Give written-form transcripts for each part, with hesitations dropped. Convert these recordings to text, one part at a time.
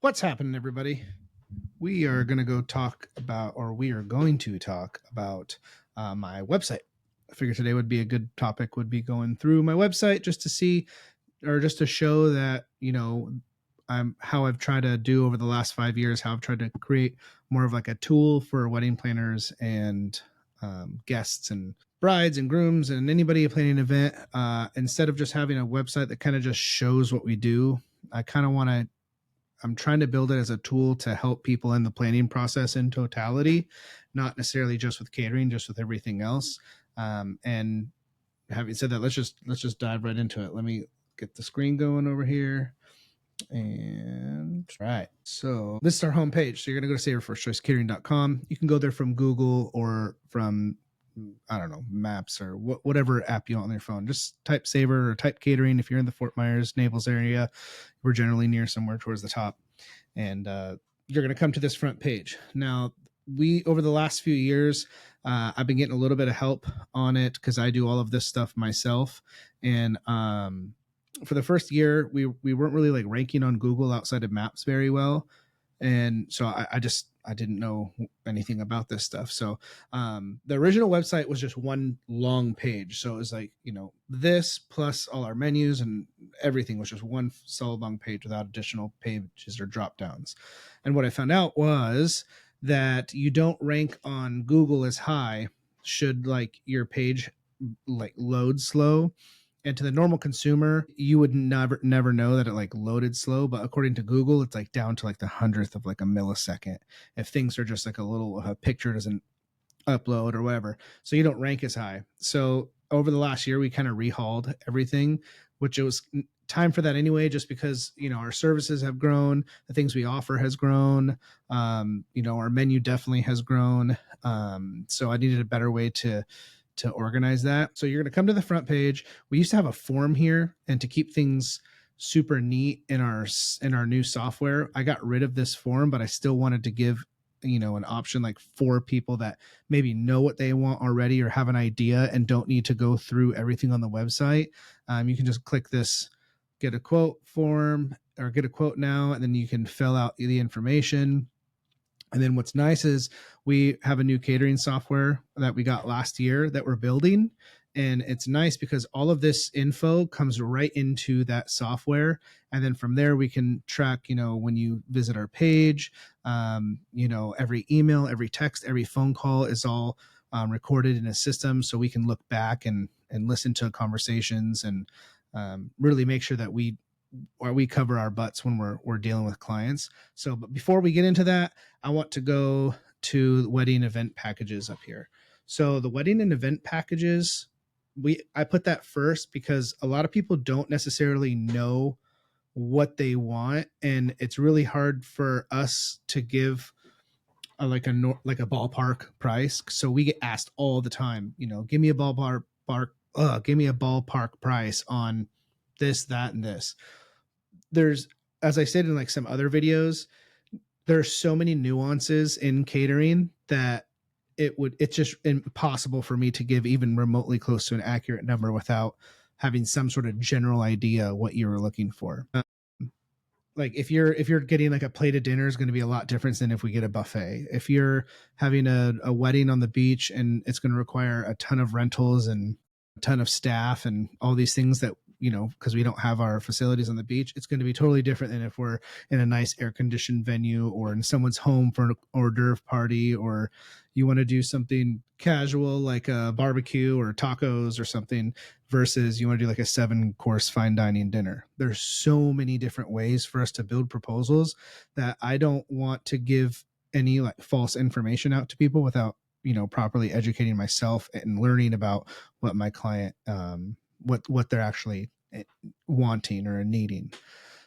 What's happening, everybody? We are going to talk about my website. I figured today would be a good topic, would be going through my website just to see, or just to show that, how I've tried to do over the last 5 years, how I've tried to create more of like a tool for wedding planners and guests and brides and grooms and anybody planning an event. Instead of just having a website that kind of just shows what we do, I'm trying to build it as a tool to help people in the planning process in totality, not necessarily just with catering, just with everything else. And having said that, let's just dive right into it. Let me get the screen going over here. And right, so this is our homepage. So you're gonna go to SavourFirstChoiceCatering.com. You can go there from Google or from, I don't know, Maps or whatever app you want on your phone. Just type Savour or type catering. If you're in the Fort Myers, Naples area, we're generally near somewhere towards the top. And you're going to come to this front page. Now, over the last few years, I've been getting a little bit of help on it because I do all of this stuff myself. And for the first year, we weren't really like ranking on Google outside of Maps very well. And so I didn't know anything about this stuff. So the original website was just one long page. So it was like, this plus all our menus and everything was just one solid long page without additional pages or drop downs. And what I found out was that you don't rank on Google as high should like your page like load slow. And to the normal consumer, you would never know that it like loaded slow. But according to Google, it's like down to like the 100th of like a millisecond if things are just like a picture doesn't upload or whatever. So you don't rank as high. So over the last year, we kind of rehauled everything, which it was time for that anyway, just because, our services have grown, the things we offer has grown, our menu definitely has grown. So I needed a better way to organize that. So you're going to come to the front page. We used to have a form here, and to keep things super neat in our new software, I got rid of this form, but I still wanted to give an option like for people that maybe know what they want already or have an idea and don't need to go through everything on the website. You can just click this get a quote form or get a quote now, and then you can fill out the information. And then what's nice is we have a new catering software that we got last year that we're building. And it's nice because all of this info comes right into that software. And then from there, we can track, when you visit our page, every email, every text, every phone call is all recorded in a system. So we can look back and listen to conversations and really make sure that we cover our butts when we're dealing with clients. So, but before we get into that, I want to go to wedding event packages up here. So the wedding and event packages, I put that first because a lot of people don't necessarily know what they want, and it's really hard for us to give like a ballpark price. So we get asked all the time, give me a ballpark price on this, that, and this. There's, as I said in like some other videos, there's so many nuances in catering that it's just impossible for me to give even remotely close to an accurate number without having some sort of general idea what you were looking for. Like if you're getting like a plated dinner is going to be a lot different than if we get a buffet. If you're having a wedding on the beach and it's going to require a ton of rentals and a ton of staff and all these things that, because we don't have our facilities on the beach, it's going to be totally different than if we're in a nice air conditioned venue or in someone's home for an hors d'oeuvre party, or you want to do something casual like a barbecue or tacos or something versus you want to do like a 7-course fine dining dinner. There's so many different ways for us to build proposals that I don't want to give any like false information out to people without, properly educating myself and learning about what my client, what they're actually wanting or needing.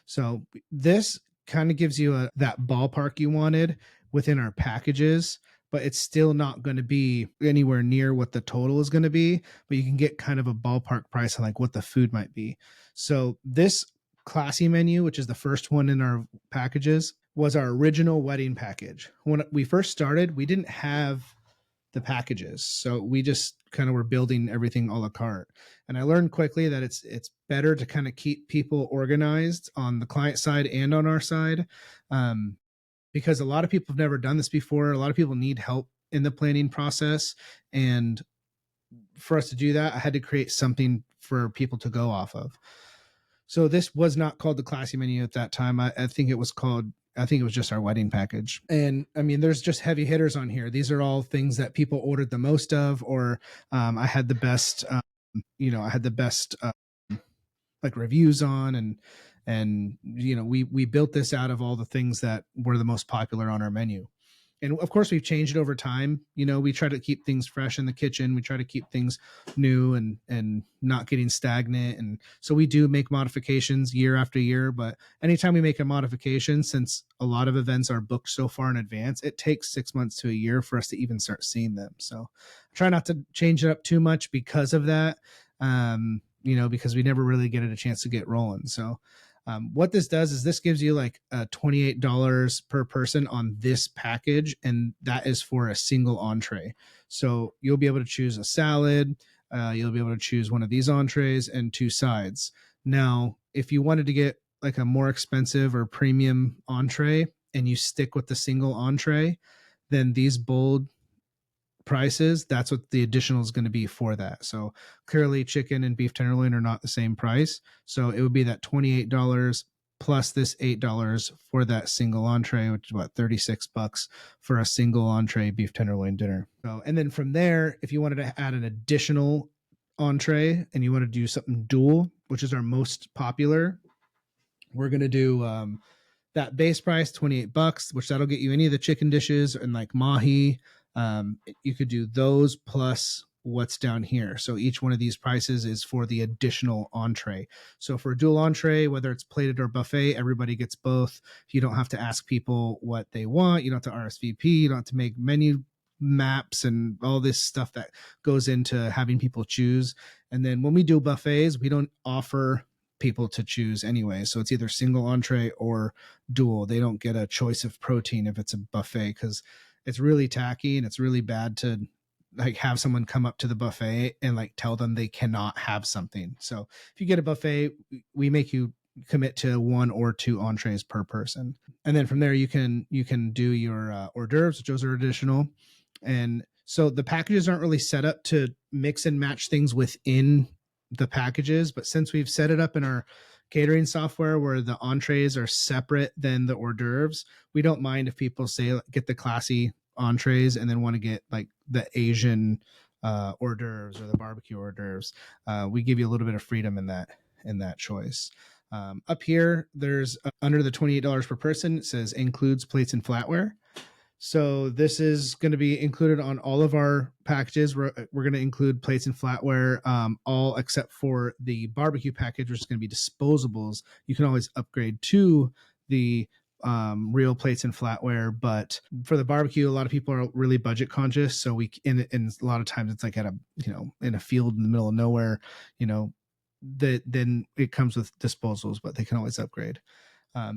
So this kind of gives you that ballpark you wanted within our packages, but it's still not going to be anywhere near what the total is going to be, but you can get kind of a ballpark price on like what the food might be. So this classy menu, which is the first one in our packages, was our original wedding package. When we first started, we didn't have the packages. So we just kind of were building everything a la carte. And I learned quickly that it's better to kind of keep people organized on the client side and on our side, because a lot of people have never done this before. A lot of people need help in the planning process. And for us to do that, I had to create something for people to go off of. So this was not called the classy menu at that time. I think it was called, I think it was just our wedding package. And I mean, there's just heavy hitters on here. These are all things that people ordered the most of, or I had the best, I had the best like reviews on, and we built this out of all the things that were the most popular on our menu. And of course we've changed it over time. We try to keep things fresh in the kitchen. We try to keep things new and not getting stagnant. And so we do make modifications year after year, but anytime we make a modification, since a lot of events are booked so far in advance, it takes 6 months to a year for us to even start seeing them. So I try not to change it up too much because of that. Because we never really get it a chance to get rolling. So what this does is this gives you like $28 per person on this package, and that is for a single entree. So you'll be able to choose a salad, you'll be able to choose one of these entrees and 2 sides. Now, if you wanted to get like a more expensive or premium entree and you stick with the single entree, then these bold prices, that's what the additional is going to be for that. So clearly chicken and beef tenderloin are not the same price. So it would be that $28 plus this $8 for that single entree, which is about $36 for a single entree beef tenderloin dinner. So, and then from there, if you wanted to add an additional entree and you want to do something dual, which is our most popular, we're going to do that base price, $28, which that'll get you any of the chicken dishes and like mahi. You could do those plus what's down here. So each one of these prices is for the additional entree. So for a dual entree, whether it's plated or buffet, everybody gets both. You don't have to ask people what they want. You don't have to RSVP. You don't have to make menu maps and all this stuff that goes into having people choose. And then when we do buffets, we don't offer people to choose anyway. So it's either single entree or dual. They don't get a choice of protein if it's a buffet, because it's really tacky and it's really bad to like have someone come up to the buffet and like tell them they cannot have something. So if you get a buffet, we make you commit to 1 or 2 entrees per person. And then from there you can do your hors d'oeuvres, which those are additional. And so the packages aren't really set up to mix and match things within the packages, but since we've set it up in our catering software where the entrees are separate than the hors d'oeuvres, we don't mind if people say get the classy entrees and then want to get like the Asian hors d'oeuvres or the barbecue hors d'oeuvres. We give you a little bit of freedom in that choice. Up here, there's under the $28 per person, it says includes plates and flatware. So this is going to be included on all of our packages. We're going to include plates and flatware, all except for the barbecue package, which is going to be disposables. You can always upgrade to the real plates and flatware, but for the barbecue, a lot of people are really budget conscious. So and a lot of times it's like at a, in a field in the middle of nowhere, then it comes with disposals, but they can always upgrade.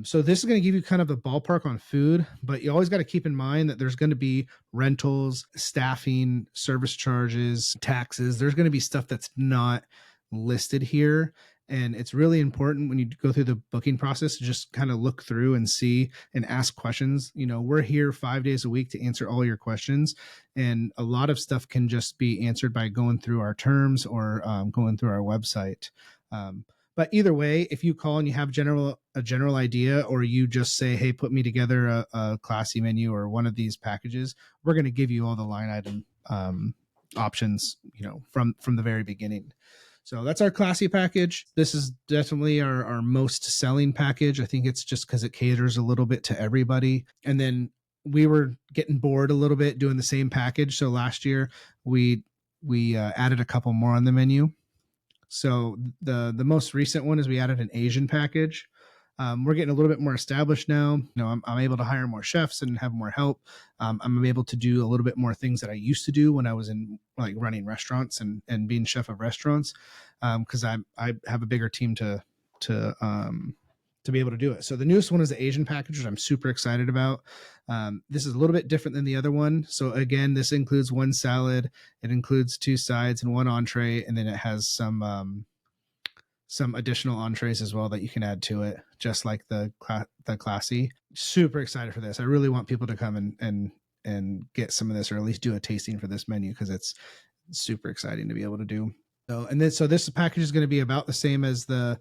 So this is going to give you kind of a ballpark on food, but you always got to keep in mind that there's going to be rentals, staffing, service charges, taxes. There's going to be stuff that's not listed here. And it's really important when you go through the booking process to just kind of look through and see and ask questions. We're here 5 days a week to answer all your questions. And a lot of stuff can just be answered by going through our terms or going through our website. But either way, if you call and you have a general idea, or you just say, hey, put me together a classy menu or one of these packages, we're going to give you all the line item options, from the very beginning. So that's our classy package. This is definitely our most selling package. I think it's just because it caters a little bit to everybody. And then we were getting bored a little bit doing the same package. So last year we added a couple more on the menu. So the most recent one is we added an Asian package. We're getting a little bit more established now. I'm able to hire more chefs and have more help. I'm able to do a little bit more things that I used to do when I was in like running restaurants and being chef of restaurants. Because I have a bigger team to to be able to do it. So the newest one is the Asian package, which I'm super excited about. This is a little bit different than the other one. So again, this includes one salad, it includes 2 sides and 1 entree, and then it has some additional entrees as well that you can add to it, just like the classy. Super excited for this. I really want people to come and get some of this, or at least do a tasting for this menu, because it's super exciting to be able to do. So this package is going to be about the same as the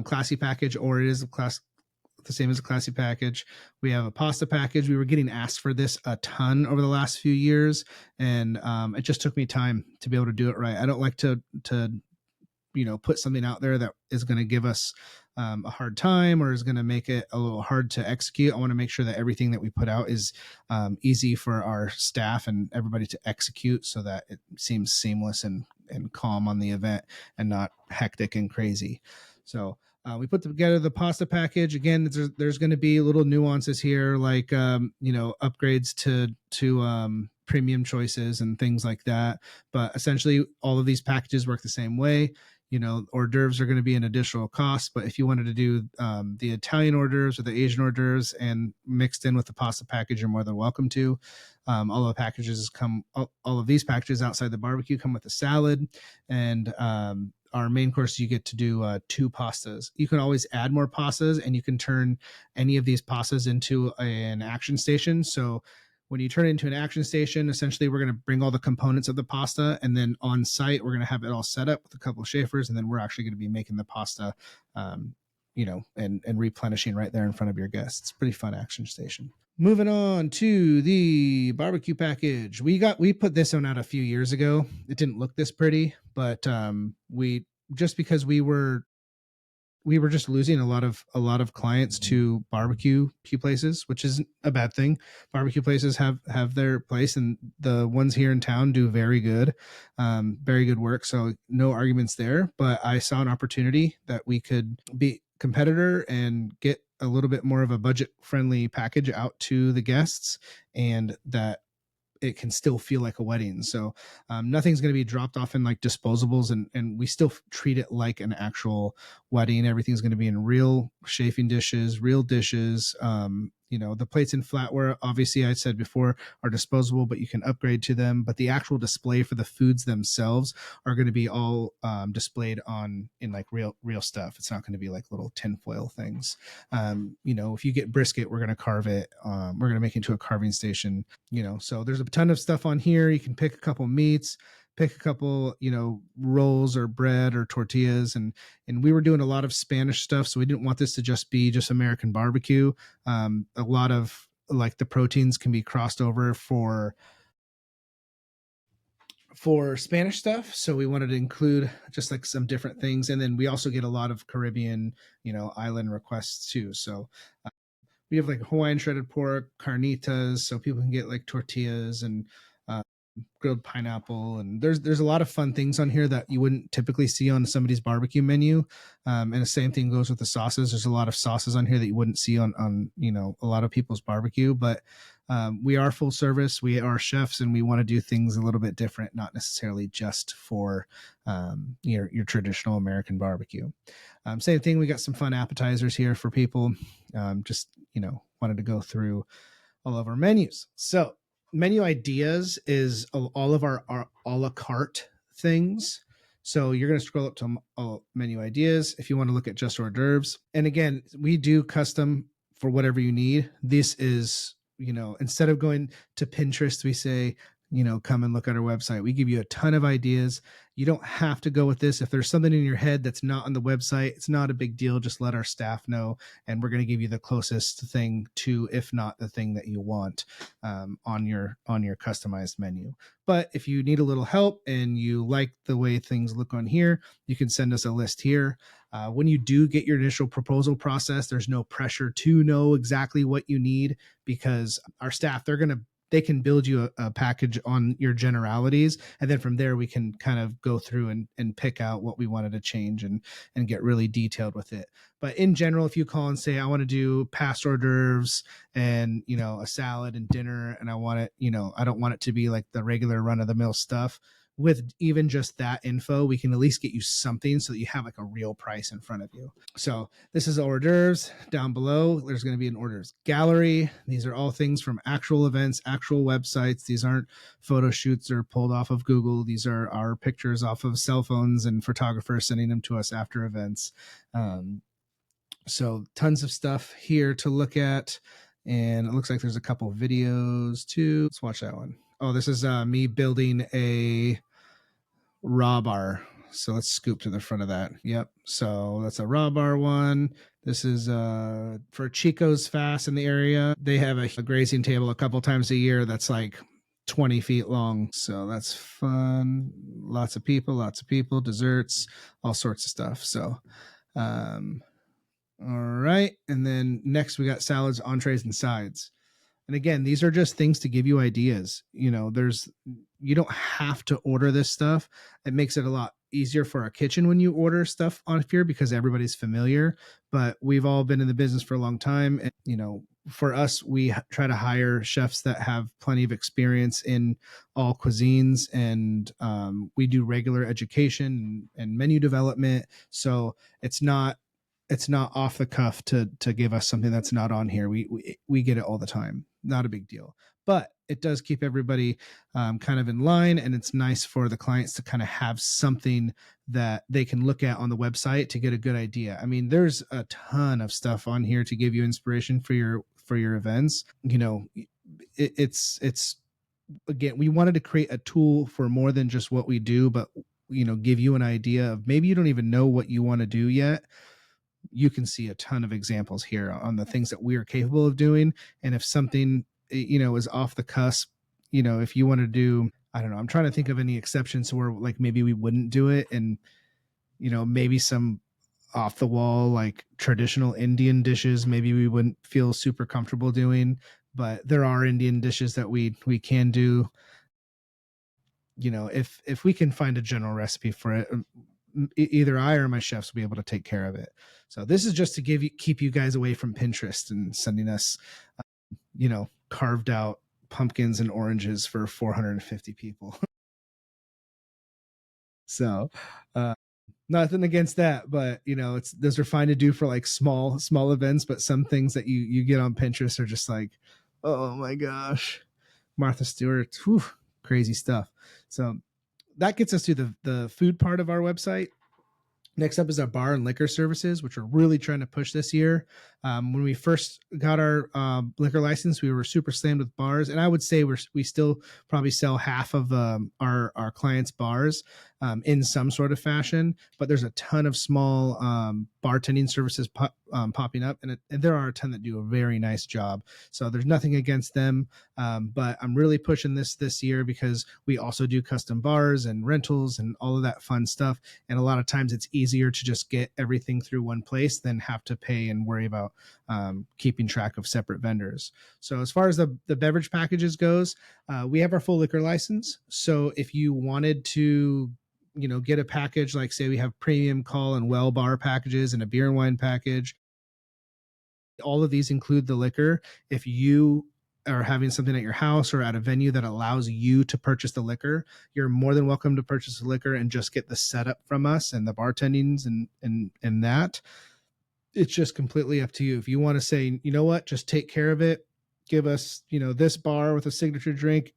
classy package, or it is the same as a classy package. We have a pasta package. We were getting asked for this a ton over the last few years, and it just took me time to be able to do it right. I don't like to put something out there that is going to give us a hard time, or is going to make it a little hard to execute. I want to make sure that everything that we put out is easy for our staff and everybody to execute, so that it seems seamless and calm on the event, and not hectic and crazy. So we put together the pasta package. Again, there's going to be little nuances here, like upgrades to premium choices and things like that. But essentially, all of these packages work the same way. Hors d'oeuvres are going to be an additional cost, but if you wanted to do the Italian hors d'oeuvres or the Asian hors d'oeuvres and mixed in with the pasta package, you're more than welcome to. All of these packages outside the barbecue come with a salad, and our main course, you get to do 2 pastas. You can always add more pastas, and you can turn any of these pastas into an action station. So when you turn it into an action station, essentially we're going to bring all the components of the pasta, and then on site we're going to have it all set up with a couple of chafers, and then we're actually going to be making the pasta, and replenishing right there in front of your guests. It's a pretty fun action station. Moving on to the barbecue package. We put this one out a few years ago. It didn't look this pretty, but because we were just losing a lot of clients to barbecue places, which isn't a bad thing. Barbecue places have their place, and the ones here in town do very good work. So no arguments there. But I saw an opportunity that we could be competitor and get a little bit more of a budget friendly package out to the guests, and that it can still feel like a wedding. So nothing's going to be dropped off in like disposables, and we still treat it like an actual wedding. Everything's going to be in real chafing dishes, real dishes. The plates and flatware, obviously I said before, are disposable, but you can upgrade to them. But the actual display for the foods themselves are going to be all displayed in like real stuff. It's not going to be like little tinfoil things. If you get brisket, we're going to carve it. We're going to make it into a carving station. So there's a ton of stuff on here. You can pick a couple meats, pick a couple, rolls or bread or tortillas. And we were doing a lot of Spanish stuff. So we didn't want this to just be just American barbecue. A lot of like the proteins can be crossed over for Spanish stuff. So we wanted to include just like some different things. And then we also get a lot of Caribbean, island requests too. So we have like Hawaiian shredded pork, carnitas, so people can get like tortillas and grilled pineapple, and there's a lot of fun things on here that you wouldn't typically see on somebody's barbecue menu. And the same thing goes with the sauces. There's a lot of sauces on here that you wouldn't see on a lot of people's barbecue. But we are full service, we are chefs, and we want to do things a little bit different, not necessarily just for your traditional American barbecue. Same thing, we got some fun appetizers here for people. Wanted to go through all of our menus. So menu ideas is all of our a la carte things. So you're going to scroll up to all menu ideas if you want to look at just hors d'oeuvres. And again, we do custom for whatever you need. This is, instead of going to Pinterest, we say, come and look at our website. We give you a ton of ideas. You don't have to go with this. If there's something in your head that's not on the website, it's not a big deal. Just let our staff know, and we're going to give you the closest thing to, if not the thing that you want, on your customized menu. But if you need a little help and you like the way things look on here, you can send us a list here. When you do get your initial proposal process, there's no pressure to know exactly what you need, because our staff, they can build you a package on your generalities. And then from there, we can kind of go through and pick out what we wanted to change and get really detailed with it. But in general, if you call and say, I want to do past hors d'oeuvres and, a salad and dinner, and I want it, I don't want it to be like the regular run of the mill stuff, with even just that info, we can at least get you something so that you have like a real price in front of you. So this is hors d'oeuvres. Down below, there's going to be an hors d'oeuvres gallery. These are all things from actual events, actual websites. These aren't photo shoots or pulled off of Google. These are our pictures off of cell phones and photographers sending them to us after events. So tons of stuff here to look at. And it looks like there's a couple of videos too. Let's watch that one. Oh, this is me building a raw bar. So let's scoop to the front of that. Yep. So that's a raw bar one. This is for Chico's Fast in the area. They have a grazing table a couple times a year that's like 20 feet long. So that's fun. Lots of people, desserts, all sorts of stuff. So, all right. And then next we got salads, entrees, and sides. And again, these are just things to give you ideas. You don't have to order this stuff. It makes it a lot easier for our kitchen when you order stuff on here because everybody's familiar. But we've all been in the business for a long time. And, for us, we try to hire chefs that have plenty of experience in all cuisines. And we do regular education and menu development. So it's not off the cuff to give us something that's not on here. We get it all the time. Not a big deal, but it does keep everybody kind of in line, and it's nice for the clients to kind of have something that they can look at on the website to get a good idea. I mean, there's a ton of stuff on here to give you inspiration for your events. It's again, we wanted to create a tool for more than just what we do, but give you an idea of maybe you don't even know what you want to do yet. You can see a ton of examples here on the things that we are capable of doing. And if something, is off the cusp, if you want to do, I don't know, I'm trying to think of any exceptions where like maybe we wouldn't do it. And, maybe some off the wall, like traditional Indian dishes, maybe we wouldn't feel super comfortable doing, but there are Indian dishes that we can do. If we can find a general recipe for it, either I or my chefs will be able to take care of it. So this is just to keep you guys away from Pinterest and sending us, carved out pumpkins and oranges for 450 people. So, nothing against that, but those are fine to do for like small events. But some things that you get on Pinterest are just like, oh my gosh, Martha Stewart, whew, crazy stuff. So that gets us to the food part of our website. Next up is our bar and liquor services, which we're really trying to push this year. When we first got our liquor license, we were super slammed with bars, and I would say we still probably sell half of our clients' bars in some sort of fashion. But there's a ton of small bartending services popping up, and there are a ton that do a very nice job. So there's nothing against them, but I'm really pushing this year because we also do custom bars and rentals and all of that fun stuff. And a lot of times it's easier to just get everything through one place than have to pay and worry about keeping track of separate vendors. So as far as the beverage packages goes, we have our full liquor license. So if you wanted to get a package, like say we have premium call and well bar packages and a beer and wine package, all of these include the liquor. If you are having something at your house or at a venue that allows you to purchase the liquor, you're more than welcome to purchase the liquor and just get the setup from us and the bartendings and that. It's just completely up to you. If you want to say, just take care of it, give us, this bar with a signature drink,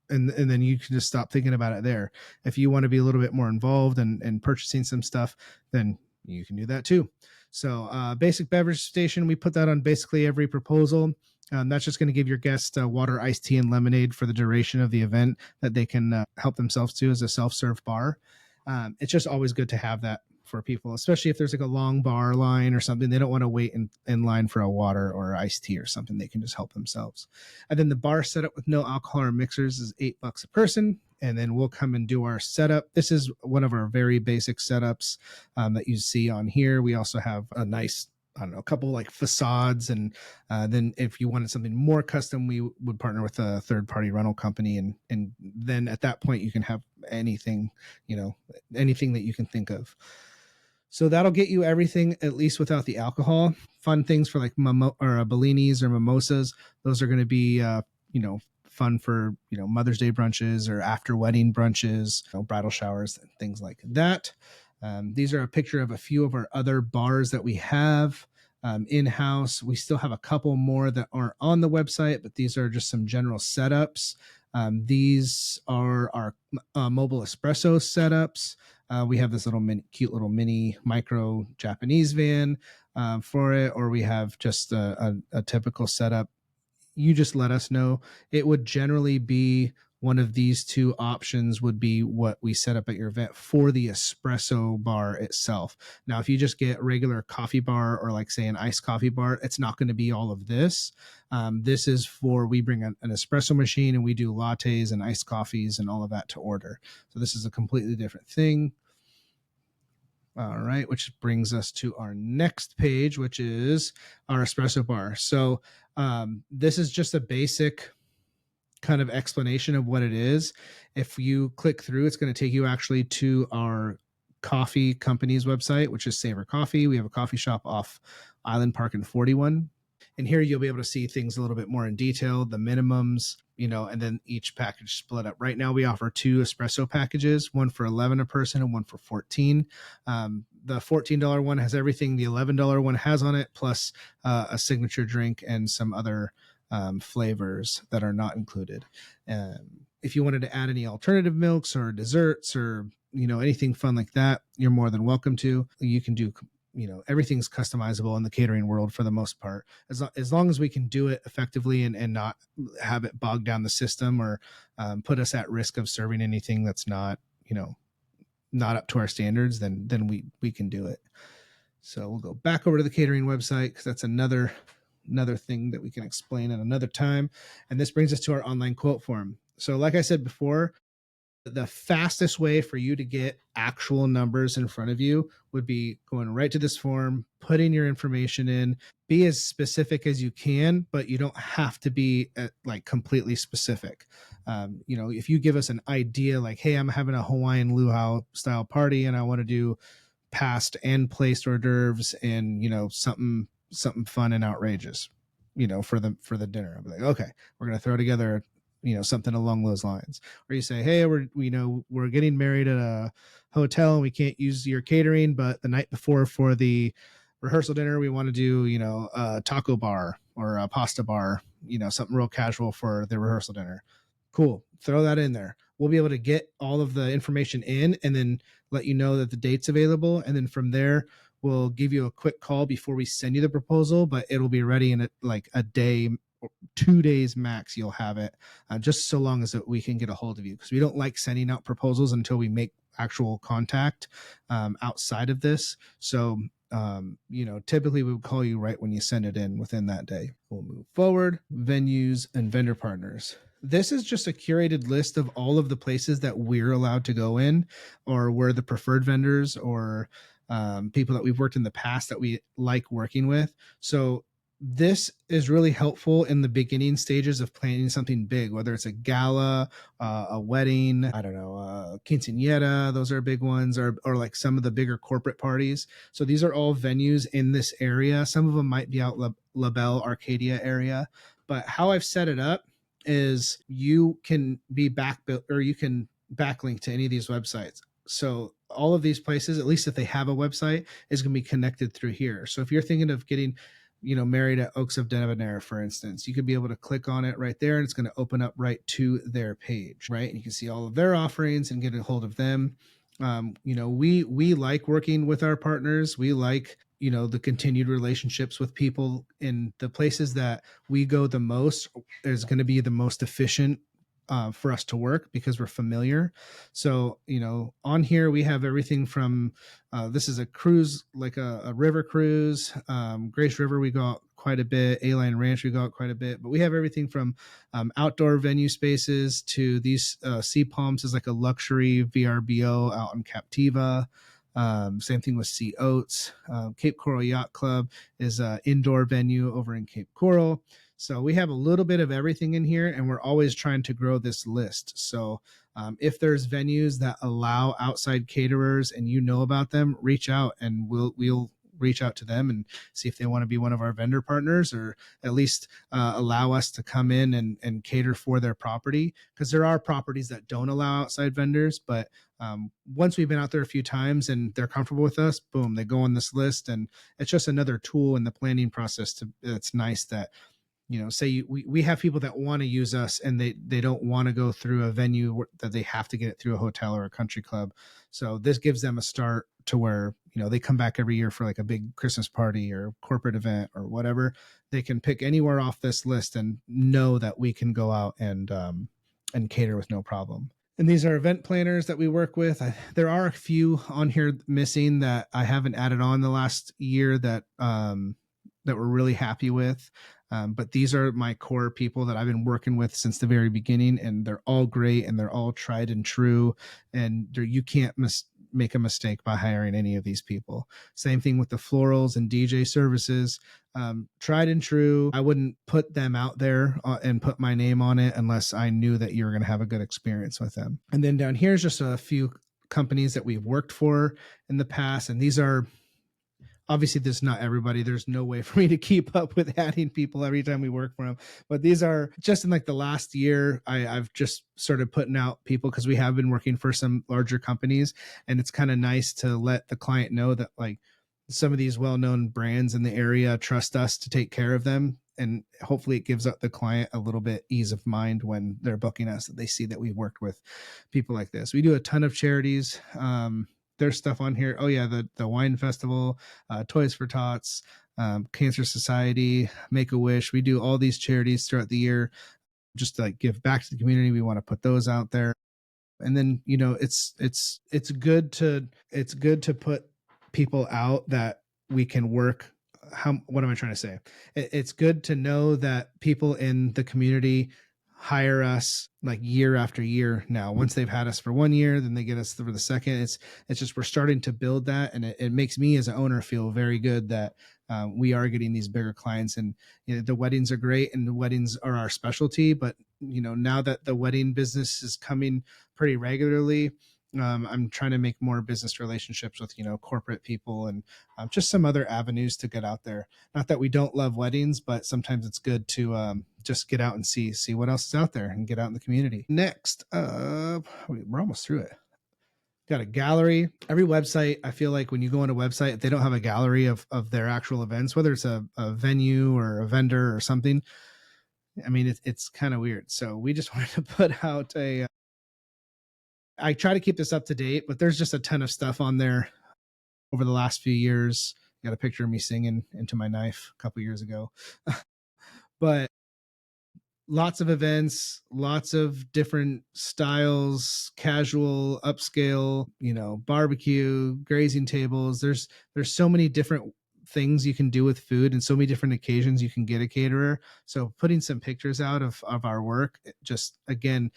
and then you can just stop thinking about it there. If you want to be a little bit more involved and purchasing some stuff, then you can do that too. So basic beverage station, we put that on basically every proposal. That's just going to give your guests water, iced tea, and lemonade for the duration of the event that they can help themselves to as a self-serve bar. It's just always good to have that for people, especially if there's like a long bar line or something. They don't want to wait in line for a water or iced tea or something. They can just help themselves. And then the bar setup with no alcohol or mixers is $8 a person. And then we'll come and do our setup. This is one of our very basic setups that you see on here. We also have a nice, a couple like facades. And then if you wanted something more custom, we would partner with a third-party rental company. And then at that point, you can have anything that you can think of. So that'll get you everything, at least without the alcohol. Fun things for like bellinis or mimosas. Those are going to be, fun for, Mother's Day brunches or after wedding brunches, bridal showers, and things like that. These are a picture of a few of our other bars that we have in-house. We still have a couple more that aren't on the website, but these are just some general setups. These are our mobile espresso setups. We have this cute little mini micro Japanese van for it, or we have just a typical setup. You just let us know. It would generally be one of these two options would be what we set up at your event for the espresso bar itself. Now, if you just get regular coffee bar or like say an iced coffee bar, it's not going to be all of this. This is for, we bring an espresso machine and we do lattes and iced coffees and all of that to order. So this is a completely different thing. All right, which brings us to our next page, which is our espresso bar. So this is just a basic kind of explanation of what it is. If you click through, it's going to take you actually to our coffee company's website, which is Savour Coffee. We have a coffee shop off Island Park in 41. And here you'll be able to see things a little bit more in detail, the minimums, and then each package split up. Right now we offer 2 espresso packages, one for $11 a person and one for $14. The $14 one has everything the $11 one has on it, plus a signature drink and some other flavors that are not included. If you wanted to add any alternative milks or desserts or, anything fun like that, you're more than welcome to. You can do everything's customizable in the catering world for the most part, as long as we can do it effectively and not have it bog down the system or put us at risk of serving anything that's not not up to our standards, then we can do it. So we'll go back over to the catering website because that's another thing that we can explain at another time. And this brings us to our online quote form. So like I said before, the fastest way for you to get actual numbers in front of you would be going right to this form, putting your information in, be as specific as you can, but you don't have to be like completely specific. If you give us an idea like, hey, I'm having a Hawaiian luau style party and I want to do past and placed hors d'oeuvres and, something fun and outrageous, for the dinner. I'll be like, okay, we're going to throw together something along those lines. Or you say, hey, we're getting married at a hotel and we can't use your catering, but the night before for the rehearsal dinner, we want to do, a taco bar or a pasta bar, something real casual for the rehearsal dinner. Cool. Throw that in there. We'll be able to get all of the information in and then let you know that the date's available. And then from there, we'll give you a quick call before we send you the proposal, but it'll be ready in a day, 2 days max. You'll have it just so long as we can get a hold of you, because we don't like sending out proposals until we make actual contact outside of this. So typically we would call you right when you send it in within that day. We'll move forward. Venues and vendor partners. This is just a curated list of all of the places that we're allowed to go in, or we're the preferred vendors, or people that we've worked in the past that we like working with. So this is really helpful in the beginning stages of planning something big, whether it's a gala, a wedding, I don't know, quinceañera, those are big ones, or like some of the bigger corporate parties. So these are all venues in this area. Some of them might be out La Belle, Arcadia area, but how I've set it up is you can be you can backlink to any of these websites. So all of these places, at least if they have a website, is going to be connected through here. So if you're thinking of getting married at Oaks of Debonair, for instance, you could be able to click on it right there and it's going to open up right to their page, right? And you can see all of their offerings and get a hold of them. We like working with our partners. We like, the continued relationships with people in the places that we go the most is going to be the most efficient for us to work because we're familiar. So, on here we have everything from, this is a cruise, like a river cruise, Grace River, we go out quite a bit. A-Line Ranch, we go out quite a bit, but we have everything from outdoor venue spaces to these Sea Palms is like a luxury VRBO out in Captiva. Same thing with Sea Oats. Cape Coral Yacht Club is an indoor venue over in Cape Coral. So we have a little bit of everything in here, and we're always trying to grow this list. So if there's venues that allow outside caterers and about them, reach out and we'll reach out to them and see if they want to be one of our vendor partners, or at least allow us to come in and cater for their property, because there are properties that don't allow outside vendors. But once we've been out there a few times and they're comfortable with us, boom, they go on this list. And it's just another tool in the planning process. It's nice that, say we have people that want to use us and they don't want to go through a venue that they have to get it through a hotel or a country club. So this gives them a start to where, they come back every year for like a big Christmas party or corporate event or whatever. They can pick anywhere off this list and know that we can go out and cater with no problem. And these are event planners that we work with. There are a few on here missing that I haven't added on the last year that we're really happy with. But these are my core people that I've been working with since the very beginning, and they're all great and they're all tried and true. And you can't make a mistake by hiring any of these people. Same thing with the florals and DJ services. Tried and true. I wouldn't put them out there and put my name on it unless I knew that you were going to have a good experience with them. And then down here is just a few companies that we've worked for in the past. And these are, obviously, there's not everybody. There's no way for me to keep up with adding people every time we work for them. But these are just in like the last year, I've just started putting out people because we have been working for some larger companies. And it's kind of nice to let the client know that like some of these well-known brands in the area trust us to take care of them. And hopefully it gives up the client a little bit ease of mind when they're booking us, that they see that we've worked with people like this. We do a ton of charities. There's stuff on here. Oh yeah, the wine festival, Toys for Tots, Cancer Society, Make-A-Wish. We do all these charities throughout the year just to like give back to the community. We want to put those out there. And then, it's good to put people out that we can work. What am I trying to say? It's good to know that people in the community hire us like year after year now. Once they've had us for 1 year, then they get us for the second. It's just, we're starting to build that. And it makes me as an owner feel very good that we are getting these bigger clients. And the weddings are great and the weddings are our specialty. But, now that the wedding business is coming pretty regularly, I'm trying to make more business relationships with, corporate people and just some other avenues to get out there. Not that we don't love weddings, but sometimes it's good to just get out and see what else is out there and get out in the community. Next, we're almost through it. Got a gallery. Every website, I feel like when you go on a website, if they don't have a gallery of their actual events, whether it's a venue or a vendor or something, I mean, it's kind of weird. So we just wanted to put out I try to keep this up to date, but there's just a ton of stuff on there over the last few years. Got a picture of me singing Into My Knife a couple years ago. But lots of events, lots of different styles, casual, upscale, barbecue, grazing tables. There's so many different things you can do with food and so many different occasions you can get a caterer. So putting some pictures out of our work, just again,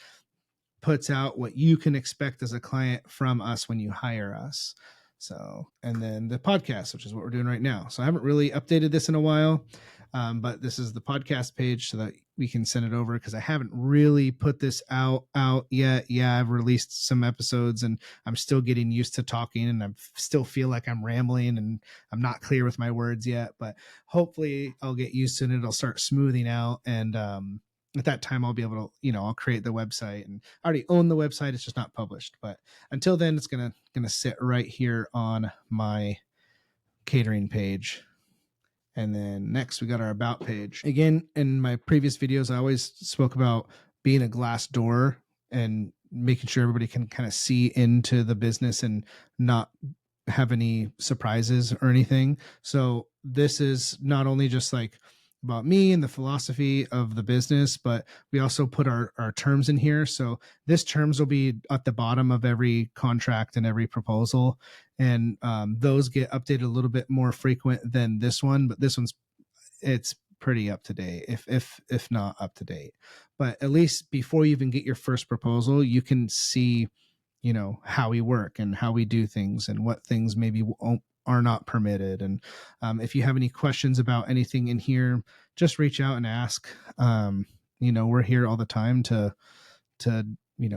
puts out what you can expect as a client from us when you hire us. So, and then the podcast, which is what we're doing right now. So I haven't really updated this in a while, but this is the podcast page so that we can send it over, because I haven't really put this out yet. Yeah, I've released some episodes and I'm still getting used to talking and I still feel like I'm rambling and I'm not clear with my words yet, but hopefully I'll get used to it and it'll start smoothing out. And at that time I'll be able to, I'll create the website, and I already own the website. It's just not published, but until then it's going to sit right here on my catering page. And then next we got our about page. Again, in my previous videos, I always spoke about being a glass door and making sure everybody can kind of see into the business and not have any surprises or anything. So this is not only just like about me and the philosophy of the business, but we also put our terms in here. So this terms will be at the bottom of every contract and every proposal. And those get updated a little bit more frequent than this one, but this one's, it's pretty up to date, if not up to date. But at least before you even get your first proposal, you can see, how we work and how we do things and what things maybe are not permitted. And if you have any questions about anything in here, just reach out and ask. We're here all the time to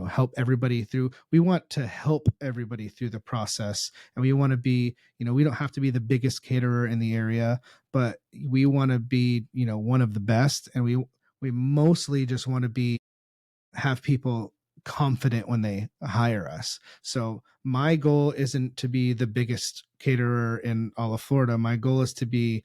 help everybody through. We want to help everybody through the process, and we want to be, we don't have to be the biggest caterer in the area, but we want to be, one of the best. And we mostly just want to have people confident when they hire us. So my goal isn't to be the biggest caterer in all of Florida. My goal is to be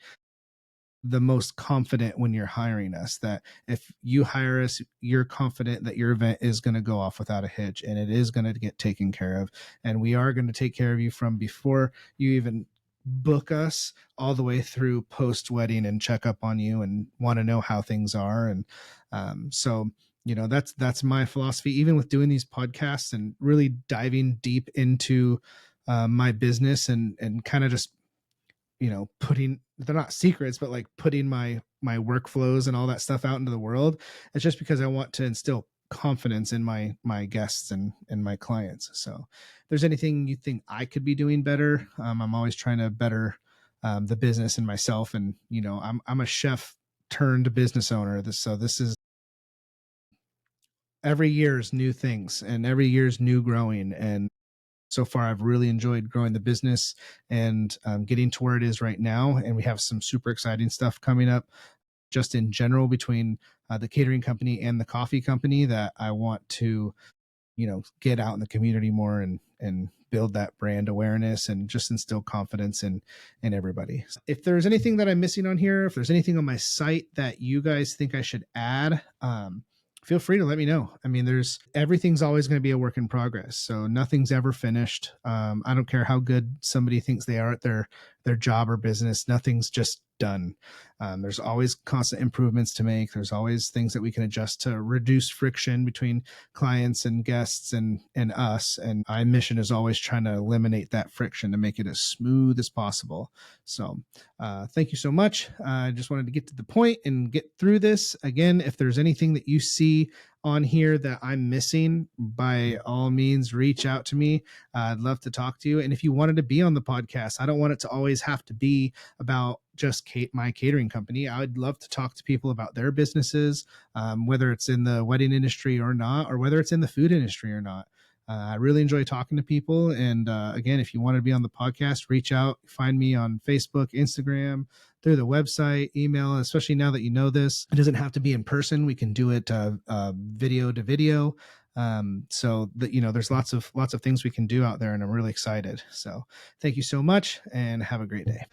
the most confident when you're hiring us, that if you hire us, you're confident that your event is going to go off without a hitch, and it is going to get taken care of. And we are going to take care of you from before you even book us all the way through post wedding, and check up on you and want to know how things are. And so that's my philosophy, even with doing these podcasts and really diving deep into my business, and kind of just putting, they're not secrets, but like putting my workflows and all that stuff out into the world. It's just because I want to instill confidence in my guests and my clients. So if there's anything you think I could be doing better, I'm always trying to better the business and myself. And I'm a chef turned business owner. This is every year's new things, and every year's new growing. And so far, I've really enjoyed growing the business and getting to where it is right now. And we have some super exciting stuff coming up just in general between the catering company and the coffee company that I want to, get out in the community more, and build that brand awareness, and just instill confidence in everybody. If there's anything that I'm missing on here, if there's anything on my site that you guys think I should add, feel free to let me know. I mean, everything's always going to be a work in progress. So nothing's ever finished. I don't care how good somebody thinks they are at their job or business. Nothing's just done. There's always constant improvements to make. There's always things that we can adjust to reduce friction between clients and guests and us. And my mission is always trying to eliminate that friction to make it as smooth as possible. So thank you so much. I just wanted to get to the point and get through this. Again, if there's anything that you see on here that I'm missing, by all means, reach out to me. I'd love to talk to you. And if you wanted to be on the podcast, I don't want it to always have to be about just my catering company. I would love to talk to people about their businesses, whether it's in the wedding industry or not, or whether it's in the food industry or not. I really enjoy talking to people. And again, if you want to be on the podcast, reach out, find me on Facebook, Instagram, through the website, email, especially now that you know this. It doesn't have to be in person. We can do it video to video. So that, there's lots of things we can do out there, and I'm really excited. So thank you so much, and have a great day.